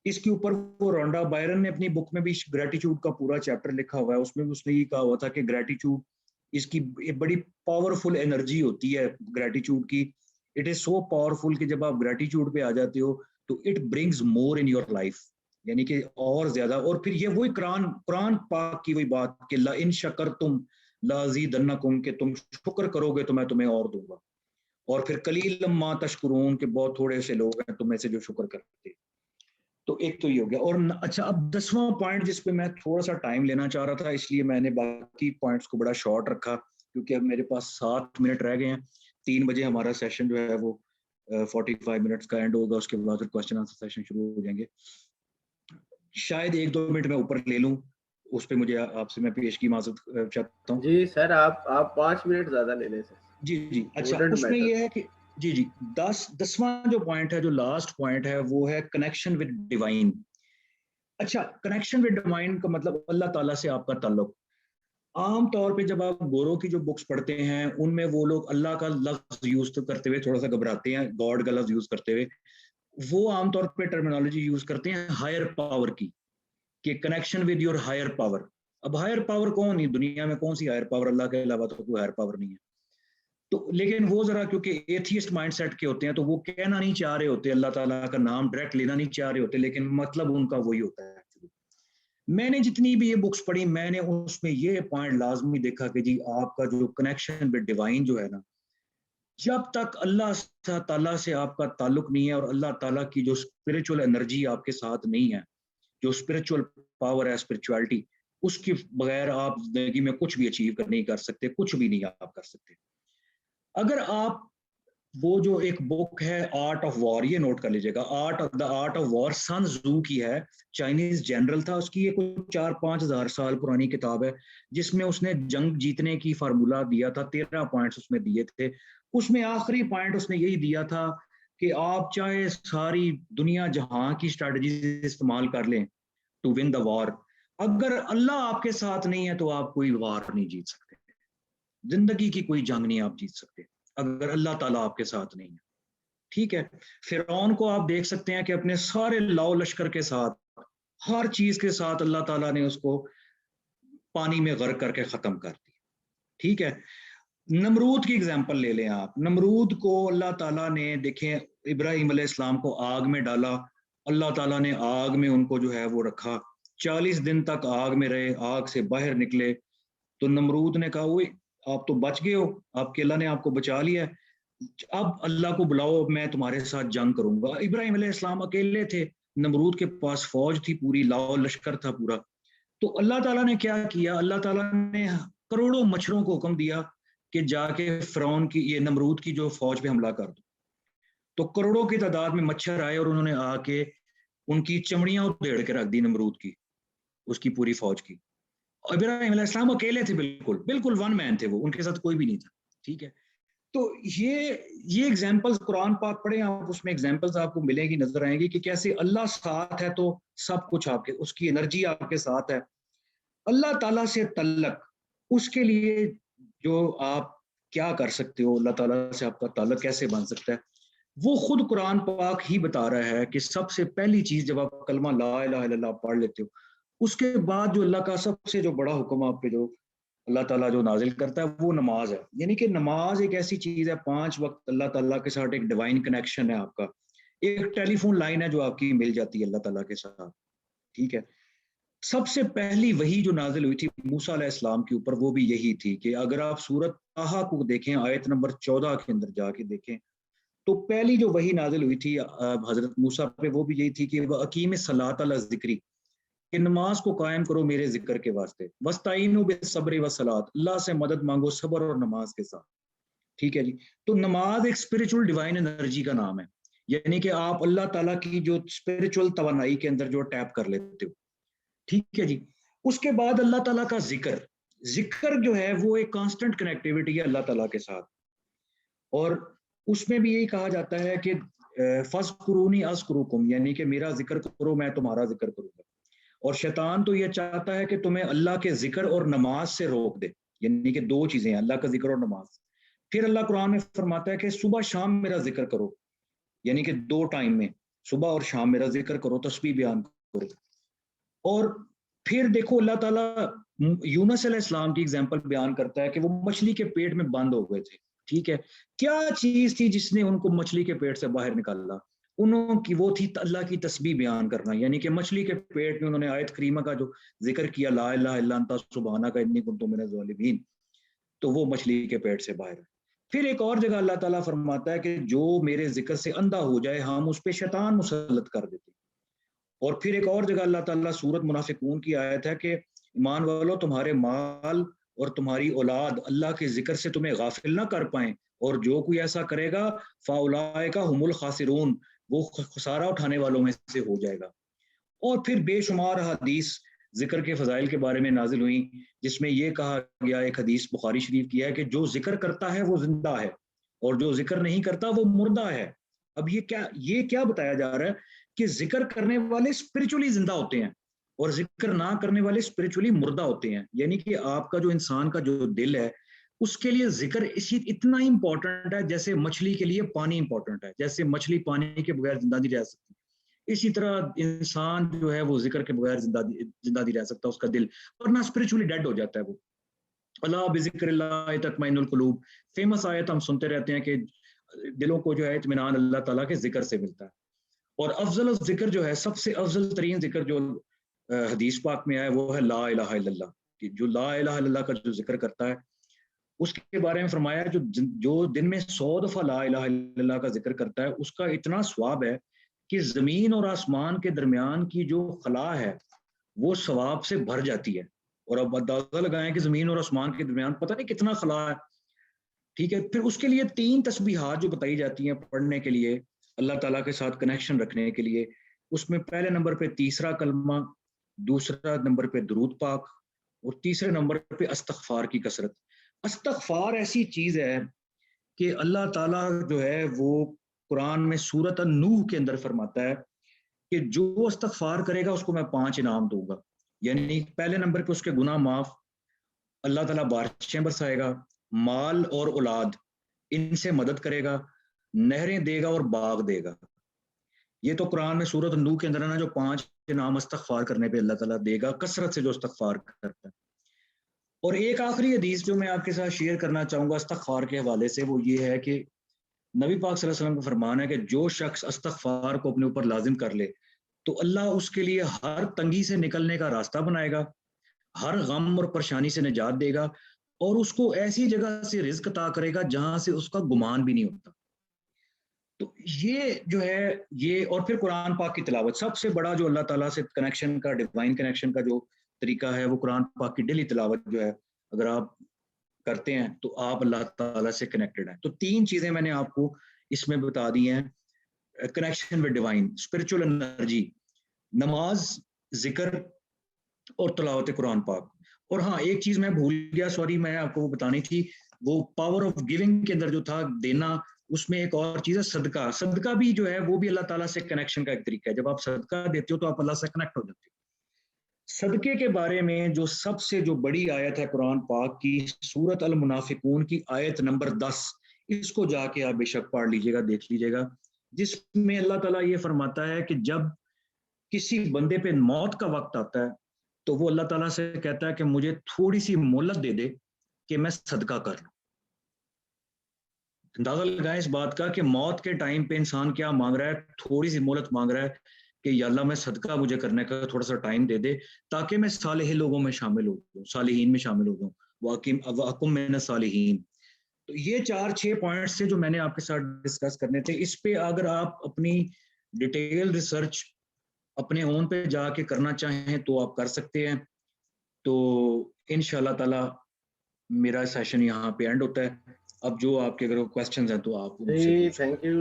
اس کے اوپر وہ رونڈا بائرن نے اپنی بک میں بھی گریٹیٹیوڈ کا پورا چیپٹر لکھا ہوا ہے. اس میں بھی اس نے یہ کہا ہوا تھا کہ گریٹیٹیوڈ اس کی بڑی پاورفل انرجی ہوتی ہے گریٹیٹیوڈ کی. اٹ از سو پاورفل کہ جب آپ گریٹیٹیوڈ پہ آ جاتے ہو تو it brings more in your life,
یعنی کہ اور زیادہ. اور پھر یہ وہی قرآن پاک کی وہی بات کہ لئن شکرتم لازیدنکم، کہ تم شکر کرو گے تو میں تمہیں اور دوں گا. اور پھر قلیلا ما تشکرون، کہ بہت تھوڑے سے لوگ ہیں تم میں سے جو شکر کرتے. تو ایک تو یہ ہو گیا. اور اچھا اب 10واں پوائنٹ جس پہ میں تھوڑا سا ٹائم لینا چاہ رہا تھا، اس لیے میں نے باقی پوائنٹس کو بڑا شارٹ رکھا کیونکہ اب میرے پاس 7 منٹ رہ گئے ہیں. 3 بجے ہمارا سیشن جو ہے وہ 45 منٹس کا اینڈ ہوگا، اس کے بعد پھر کوسچن آنسر سیشن شروع ہو جائیں گے. شاید 1-2 منٹ میں اوپر لے لوں، اس پہ مجھے آپ سے میں پیش کی معذرت چاہتا ہوں.
جی سر آپ 5 منٹ زیادہ لے لیں سر.
جی اچھا. اس میں یہ ہے کہ جی 10واں جو پوائنٹ ہے، جو لاسٹ پوائنٹ ہے، وہ ہے کنیکشن ود ڈیوائن. اچھا، کنیکشن ود ڈیوائن کا مطلب اللہ تعالیٰ سے آپ کا تعلق. عام طور پہ جب آپ گوروں کی جو بکس پڑھتے ہیں ان میں وہ لوگ اللہ کا لفظ یوز کرتے ہوئے تھوڑا سا گھبراتے ہیں، گاڈ کا لفظ یوز کرتے ہوئے. وہ عام طور پہ ٹرمینالوجی یوز کرتے ہیں ہائر پاور کی، کہ connection with your higher power. اب ہائر پاور کون نہیں دنیا میں، کون سی ہائر پاور؟ اللہ کے علاوہ تو کوئی ہائر پاور نہیں ہے. تو لیکن وہ ذرا کیونکہ ایتھیسٹ مائنڈ سیٹ کے ہوتے ہیں تو وہ کہنا نہیں چاہ رہے ہوتے، اللہ تعالیٰ کا نام ڈائریکٹ لینا نہیں چاہ رہے ہوتے، لیکن مطلب ان کا وہی ہوتا ہے. میں نے جتنی بھی یہ بکس پڑھی، میں نے اس میں یہ پوائنٹ لازمی دیکھا کہ جی آپ کا جو کنیکشن ود ڈیوائن جو ہے نا، جب تک اللہ تعالیٰ سے آپ کا تعلق نہیں ہے اور اللہ تعالیٰ کی جو اسپرچل انرجی آپ کے ساتھ نہیں ہے، جو اسپرچل پاور ہے، اسپرچویلٹی، اس کے بغیر آپ زندگی میں کچھ بھی اچیو نہیں کر سکتے، کچھ بھی نہیں آپ کر سکتے. اگر آپ وہ جو ایک بک ہے آرٹ آف وار، یہ نوٹ کر لیجئے گا، آرٹ آف وار، سن زو کی ہے، چائنیز جنرل تھا. اس کی یہ کوئی 4-5 ہزار سال پرانی کتاب ہے جس میں اس نے جنگ جیتنے کی فارمولا دیا تھا. 13 پوائنٹس اس میں دیے تھے. اس میں آخری پوائنٹ اس نے یہی دیا تھا کہ آپ چاہے ساری دنیا جہاں کی اسٹریٹجیز استعمال کر لیں ٹو ون دا وار، اگر اللہ آپ کے ساتھ نہیں ہے تو آپ کوئی وار نہیں جیت سکتے. زندگی کی کوئی جنگ نہیں آپ جیت سکتے اگر اللہ تعالیٰ آپ کے ساتھ نہیں ہے. ٹھیک ہے. فرعون کو آپ دیکھ سکتے ہیں کہ اپنے سارے لاؤ لشکر کے ساتھ، ہر چیز کے ساتھ اللہ تعالیٰ نے اس کو پانی میں غرق کر کے ختم کر دیا. ٹھیک ہے. نمرود کی اگزامپل لے لیں آپ. نمرود کو اللہ تعالیٰ نے، دیکھیں ابراہیم علیہ السلام کو آگ میں ڈالا، اللہ تعالیٰ نے آگ میں ان کو جو ہے وہ رکھا، 40 دن تک آگ میں رہے، آگ سے باہر نکلے. تو نمرود نے کہا اوئے آپ تو بچ گئے ہو، آپ کے اللہ نے آپ کو بچا لیا ہے، اب اللہ کو بلاؤ، میں تمہارے ساتھ جنگ کروں گا. ابراہیم علیہ السلام اکیلے تھے، نمرود کے پاس فوج تھی پوری، لاؤ لشکر تھا پورا. تو اللہ تعالیٰ نے کیا کیا؟ اللہ تعالیٰ نے کروڑوں مچھروں کو حکم دیا کہ جا کے فرعون کی، یہ نمرود کی جو فوج پہ حملہ کر دو. تو کروڑوں کی تعداد میں مچھر آئے اور انہوں نے آ کے ان کی چمڑیاں ادھیڑ کے رکھ دی نمرود کی، اس کی پوری فوج کی. ابراہیم علیہ السلام اکیلے تھے، بالکل ون مین تھے، وہ ان کے ساتھ کوئی بھی نہیں تھا. ٹھیک ہے. تو یہ ایگزامپلز قرآن پاک پڑھیں آپ، اس میں ایگزامپلز آپ کو ملیں گی، نظر آئیں گی کہ کیسے اللہ ساتھ ہے تو سب کچھ آپ کے، اس کی انرجی آپ کے ساتھ ہے. اللہ تعالیٰ سے تعلق، اس کے لیے جو آپ کیا کر سکتے ہو، اللہ تعالیٰ سے آپ کا تعلق کیسے بن سکتا ہے، وہ خود قرآن پاک ہی بتا رہا ہے کہ سب سے پہلی چیز جب آپ کلمہ لا الہ الا اللہ پڑھ لیتے ہو، اس کے بعد جو اللہ کا سب سے جو بڑا حکم آپ پہ جو اللہ تعالیٰ جو نازل کرتا ہے وہ نماز ہے. یعنی کہ نماز ایک ایسی چیز ہے، 5 وقت اللہ تعالیٰ کے ساتھ ایک ڈیوائن کنیکشن ہے آپ کا، ایک ٹیلی فون لائن ہے جو آپ کی مل جاتی ہے اللہ تعالیٰ کے ساتھ. ٹھیک ہے. سب سے پہلی وحی جو نازل ہوئی تھی موسیٰ علیہ السلام کے اوپر وہ بھی یہی تھی کہ اگر آپ سورۃ طٰہٰ کو دیکھیں، آیت نمبر 14 کے اندر جا کے دیکھیں تو پہلی جو وحی نازل ہوئی تھی حضرت موسیٰ پہ وہ بھی یہی تھی کہ وَأَقِیمِ الصَّلَاةَ عَلَى الذِّکْرِ، کہ نماز کو قائم کرو میرے ذکر کے واسطے، وَاسْتَعِینُوا بِالصَّبْرِ وَالصَّلَاةِ، اللہ سے مدد مانگو صبر اور نماز کے ساتھ. ٹھیک ہے جی. تو نماز ایک اسپرچل ڈیوائن انرجی کا نام ہے، یعنی کہ آپ اللہ تعالیٰ کی جو اسپرچل توانائی کے اندر جو ٹیپ کر لیتے ہو. ٹھیک ہے جی. اس کے بعد اللہ تعالیٰ کا ذکر جو ہے وہ ایک کانسٹنٹ کنیکٹیوٹی ہے اللہ تعالیٰ کے ساتھ، اور اس میں بھی یہی کہا جاتا ہے کہ فَاذْکُرُونِی أَذْکُرُکُم، یعنی کہ میرا ذکر کرو میں تمہارا ذکر کروں گا. اور شیطان تو یہ چاہتا ہے کہ تمہیں اللہ کے ذکر اور نماز سے روک دے، یعنی کہ 2 چیزیں ہیں، اللہ کا ذکر اور نماز. پھر اللہ قرآن میں فرماتا ہے کہ صبح شام میرا ذکر کرو، یعنی کہ 2 ٹائم میں صبح اور شام میرا ذکر کرو، تسبیح بیان کرو. اور پھر دیکھو اللہ تعالیٰ یونس علیہ السلام کی اگزامپل بیان کرتا ہے کہ وہ مچھلی کے پیٹ میں بند ہو گئے تھے. ٹھیک ہے. کیا چیز تھی جس نے ان کو مچھلی کے پیٹ سے باہر نکالا؟ انہوں کی وہ تھی اللہ کی تسبیح بیان کرنا، یعنی کہ مچھلی کے پیٹ میں انہوں نے آیت کریمہ کا جو ذکر کیا، لا الہ الا انت سبحانک انی کنت من الظالمین، تو وہ مچھلی کے پیٹ سے باہر ہے۔ پھر ایک اور جگہ اللہ تعالیٰ فرماتا ہے کہ جو میرے ذکر سے اندھا ہو جائے ہم اس پہ شیطان مسلط کر دیتے ہیں۔ اور پھر ایک اور جگہ اللہ تعالیٰ سورۃ منافقون کی آیت ہے کہ ایمان والو تمہارے مال اور تمہاری اولاد اللہ کے ذکر سے تمہیں غافل نہ کر پائیں، اور جو کوئی ایسا کرے گا فاولئک هم الخاسرون، وہ خسارہ اٹھانے والوں میں سے ہو جائے گا۔ اور پھر بے شمار حدیث ذکر کے فضائل کے بارے میں نازل ہوئیں، جس میں یہ کہا گیا، ایک حدیث بخاری شریف کی ہے کہ جو ذکر کرتا ہے وہ زندہ ہے اور جو ذکر نہیں کرتا وہ مردہ ہے۔ اب یہ کیا بتایا جا رہا ہے کہ ذکر کرنے والے اسپرچولی زندہ ہوتے ہیں اور ذکر نہ کرنے والے اسپرچولی مردہ ہوتے ہیں، یعنی کہ آپ کا جو انسان کا جو دل ہے اس کے لیے ذکر اتنا امپورٹنٹ ہے جیسے مچھلی کے لیے پانی امپورٹنٹ ہے، جیسے مچھلی پانی کے بغیر زندہ نہیں رہ سکتی، اسی طرح انسان جو ہے وہ ذکر کے بغیر زندہ نہیں رہ سکتا، اس کا دل، ورنہ اسپرچولی ڈیڈ ہو جاتا ہے وہ۔ اللہ بذکر اللہ تطمئن القلوب، فیمس آیت ہم سنتے رہتے ہیں کہ دلوں کو جو ہے اطمینان اللہ تعالیٰ کے ذکر سے ملتا ہے۔ اور افضل ذکر جو ہے، سب سے افضل ترین ذکر جو حدیث پاک میں ہے وہ ہے لا الہ الا اللہ، کہ جو لا الہ الا اللہ کا جو ذکر کرتا ہے اس کے بارے میں فرمایا جو دن میں 100 دفعہ لا الہ الا اللہ کا ذکر کرتا ہے اس کا اتنا ثواب ہے کہ زمین اور آسمان کے درمیان کی جو خلا ہے وہ ثواب سے بھر جاتی ہے۔ اور اب اندازہ لگائیں کہ زمین اور آسمان کے درمیان پتہ نہیں کتنا خلا ہے، ٹھیک ہے۔ پھر اس کے لیے 3 تسبیحات جو بتائی جاتی ہیں پڑھنے کے لیے، اللہ تعالیٰ کے ساتھ کنیکشن رکھنے کے لیے، اس میں پہلے نمبر پہ تیسرا کلمہ، دوسرا نمبر پہ درود پاک، اور تیسرے نمبر پہ استغفار کی کثرت۔ استغفار ایسی چیز ہے کہ اللہ تعالیٰ جو ہے وہ قرآن میں سورۃ النوح کے اندر فرماتا ہے کہ جو استغفار کرے گا اس کو میں 5 انعام دوں گا، یعنی پہلے نمبر پہ اس کے گناہ معاف، اللہ تعالیٰ بارشیں برسائے گا، مال اور اولاد ان سے مدد کرے گا، نہریں دے گا اور باغ دے گا۔ یہ تو قرآن میں سورۃ النوح کے اندر ہے نا، جو 5 انعام استغفار کرنے پہ اللہ تعالیٰ دے گا، کثرت سے جو استغفار کرتا ہے۔ اور ایک آخری حدیث جو میں آپ کے ساتھ شیئر کرنا چاہوں گا استغفار کے حوالے سے، وہ یہ ہے کہ نبی پاک صلی اللہ علیہ وسلم کا فرمان ہے کہ جو شخص استغفار کو اپنے اوپر لازم کر لے تو اللہ اس کے لیے ہر تنگی سے نکلنے کا راستہ بنائے گا، ہر غم اور پریشانی سے نجات دے گا، اور اس کو ایسی جگہ سے رزق عطا کرے گا جہاں سے اس کا گمان بھی نہیں ہوتا۔ تو یہ جو ہے یہ، اور پھر قرآن پاک کی تلاوت، سب سے بڑا جو اللہ تعالیٰ سے کنیکشن کا، ڈیوائن کنیکشن کا جو طریقہ ہے وہ قرآن پاک کی ڈیلی تلاوت جو ہے، اگر آپ کرتے ہیں تو آپ اللہ تعالیٰ سے کنیکٹڈ ہیں۔ تو 3 چیزیں میں نے آپ کو اس میں بتا دی ہیں، connection with divine, spiritual energy, نماز، ذکر اور تلاوت قرآن پاک۔ اور ہاں ایک چیز میں بھول گیا، سوری، میں آپ کو وہ بتانی تھی، وہ پاور آف گیونگ کے اندر جو تھا دینا، اس میں ایک اور چیز ہے صدقہ۔ صدقہ بھی جو ہے وہ بھی اللہ تعالیٰ سے کنیکشن کا ایک طریقہ ہے، جب آپ صدقہ دیتے ہو تو آپ اللہ سے کنیکٹ ہو جاتے ہو۔ صدقے کے بارے میں جو سب سے جو بڑی آیت ہے قرآن پاک کی، سورۃ المنافقون کی آیت نمبر 10، اس کو جا کے آپ بے شک پڑھ لیجئے گا، دیکھ لیجئے گا، جس میں اللہ تعالیٰ یہ فرماتا ہے کہ جب کسی بندے پہ موت کا وقت آتا ہے تو وہ اللہ تعالیٰ سے کہتا ہے کہ مجھے تھوڑی سی مہلت دے دے کہ میں صدقہ کر لوں۔ اندازہ لگائیں اس بات کا کہ موت کے ٹائم پہ انسان کیا مانگ رہا ہے، تھوڑی سی مہلت مانگ رہا ہے کہ یا اللہ میں صدقہ مجھے کرنے کا تھوڑا سا ٹائم دے دے تاکہ میں صالح لوگوں میں شامل ہو جاؤں، صالحین میں شامل ہو جاؤں، وَأَكُن مِّنَ الصَّالِحِينَ۔ تو یہ 4-6 پوائنٹس سے جو میں نے آپ کے ساتھ ڈسکس کرنے تھے، اس پہ اگر آپ اپنی ڈیٹیل ریسرچ اپنے اون پہ جا کے کرنا چاہیں تو آپ کر سکتے ہیں۔ تو انشاءاللہ تعالی میرا سیشن یہاں پہ اینڈ ہوتا ہے۔ اب جو آپ کے اگر کویسچنز ہیں تو آپ ان سے
تھینک یو